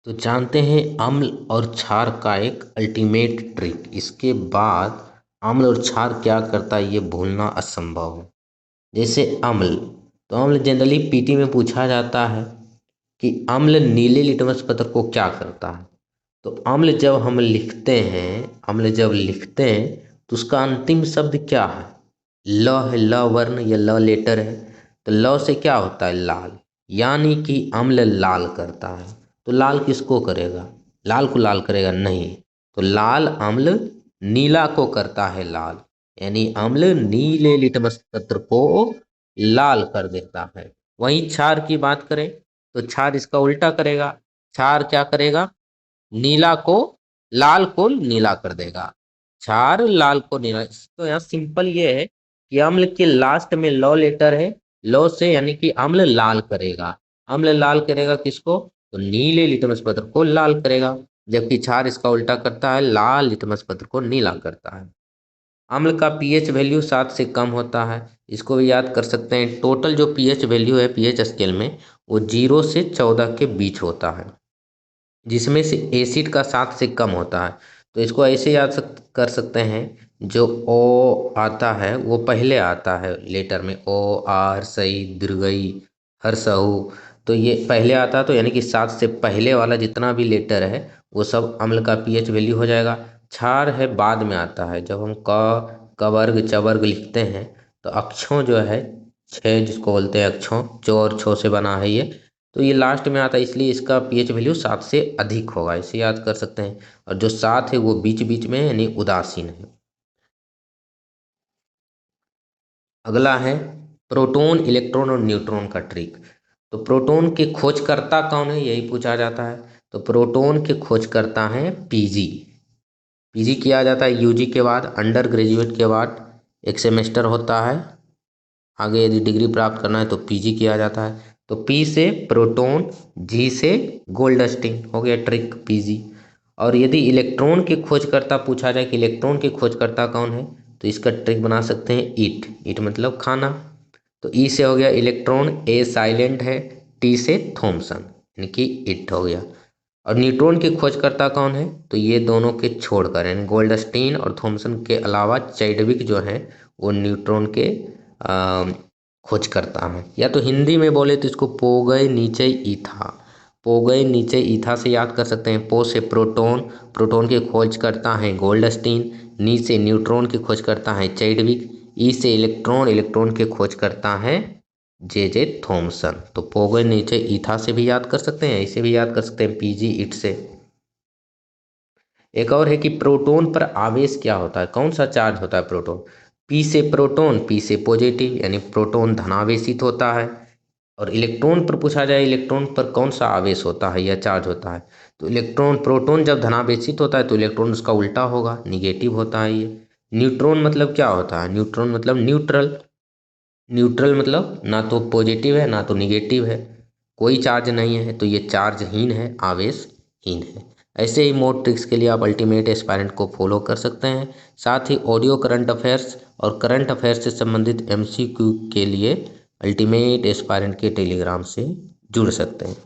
तो जानते हैं अम्ल और क्षार का एक अल्टीमेट ट्रिक। इसके बाद अम्ल और क्षार क्या करता है ये भूलना असंभव है। जैसे अम्ल, तो अम्ल जनरली पीटी में पूछा जाता है कि अम्ल नीले लिटमस पत्र को क्या करता है। तो अम्ल जब हम लिखते हैं, अम्ल जब लिखते हैं तो उसका अंतिम शब्द क्या है? ल है, ल वर्ण या ल लेटर है। तो ल से क्या होता है? लाल, यानी कि अम्ल लाल करता है। तो लाल किसको करेगा? लाल को लाल करेगा? नहीं। तो लाल अम्ल नीला को करता है लाल, यानी अम्ल नीले लिटमस पत्र को लाल कर देता है। वहीं क्षार की बात करें तो क्षार इसका उल्टा करेगा। क्षार क्या करेगा? नीला को लाल को नीला कर देगा। क्षार लाल को नीला। तो यहाँ सिंपल ये है कि अम्ल के लास्ट में लौ लेटर है। लौ से यानी कि अम्ल लाल करेगा। अम्ल लाल करेगा किसको? तो नीले लिटमस पत्र को लाल करेगा। जबकि क्षार इसका उल्टा करता है, लाल लिटमस पत्र को नीला करता है। अम्ल का पीएच वैल्यू 7 से कम होता है। इसको भी याद कर सकते हैं। टोटल जो पीएच वैल्यू है पीएच स्केल में, वो 0 से 14 के बीच होता है, जिसमें से एसिड का 7 से कम होता है। तो इसको ऐसे याद कर सकते हैं, जो ओ आता है वो पहले आता है लेटर में, ओ आर सई दीर्घई हर्षऊ। तो ये पहले आता है, तो यानी कि 7 से पहले वाला जितना भी लेटर है वो सब अम्ल का पीएच वैल्यू हो जाएगा। क्षार है बाद में आता है। जब हम क वर्ग च वर्ग लिखते हैं तो अक्षों जो है, छः जिसको बोलते हैं अक्षों, चो और छो से बना है ये, तो ये लास्ट में आता है, इसलिए इसका पीएच वैल्यू 7 से अधिक होगा। इसे याद कर सकते हैं। और जो 7 है वो बीच बीच में है, यानी उदासीन है। अगला है प्रोटॉन, इलेक्ट्रॉन और न्यूट्रॉन का ट्रिक। तो प्रोटॉन के खोजकर्ता कौन है, यही पूछा जाता है। तो प्रोटॉन के खोजकर्ता हैं पीजी। पीजी किया जाता है यूजी के बाद, अंडर ग्रेजुएट के बाद एक सेमेस्टर होता है। आगे यदि डिग्री प्राप्त करना है तो पीजी किया जाता है। तो पी से प्रोटॉन, जी से गोल्डस्टीन, हो गया ट्रिक पीजी। और यदि इलेक्ट्रॉन के खोजकर्ता पूछा जाए कि इलेक्ट्रॉन के खोजकर्ता कौन है, तो इसका ट्रिक बना सकते हैं ईट। ईट मतलब खाना। तो ई से हो गया इलेक्ट्रॉन, ए साइलेंट है, टी से थॉमसन, यानी कि इट हो गया। और न्यूट्रॉन के खोजकर्ता कौन है? तो ये दोनों के छोड़कर, यानी गोल्डस्टीन और थॉमसन के अलावा चैडविक जो है वो न्यूट्रॉन के खोज करता है। या तो हिंदी में बोले तो इसको पोगय नीचे ईथा, पोगय नीचे ईथा से याद कर सकते हैं। पो से प्रोटॉन, प्रोटॉन के खोज करता है गोल्डस्टीन। नी से न्यूट्रॉन के खोज करता है चैडविक। ई से इलेक्ट्रॉन, इलेक्ट्रॉन के खोज करता है जे जे थॉमसन। तो पोगय नीचे ईथा से भी याद कर सकते हैं, इसे भी याद कर सकते हैं पीजी इट से। एक और है कि प्रोटॉन पर आवेश क्या होता है, कौन सा चार्ज होता है प्रोटॉन? पी से प्रोटॉन, पी से पॉजिटिव, यानी प्रोटॉन धनावेशित होता है। और इलेक्ट्रॉन पर पूछा जाए इलेक्ट्रॉन पर कौन सा आवेश होता है या चार्ज होता है, तो इलेक्ट्रॉन, प्रोटॉन जब धनावेशित होता है तो इलेक्ट्रॉन उसका उल्टा होगा, निगेटिव होता है ये। न्यूट्रॉन मतलब क्या होता है? न्यूट्रॉन मतलब न्यूट्रल। न्यूट्रल मतलब ना तो पॉजिटिव है ना तो निगेटिव है, कोई चार्ज नहीं है, तो ये चार्जहीन है, आवेशहीन है। ऐसे ही मोड ट्रिक्स के लिए आप अल्टीमेट एस्पायरेंट को फॉलो कर सकते हैं। साथ ही ऑडियो करंट अफेयर्स और करंट अफेयर्स से संबंधित एमसीक्यू के लिए अल्टीमेट एस्पायरेंट के टेलीग्राम से जुड़ सकते हैं।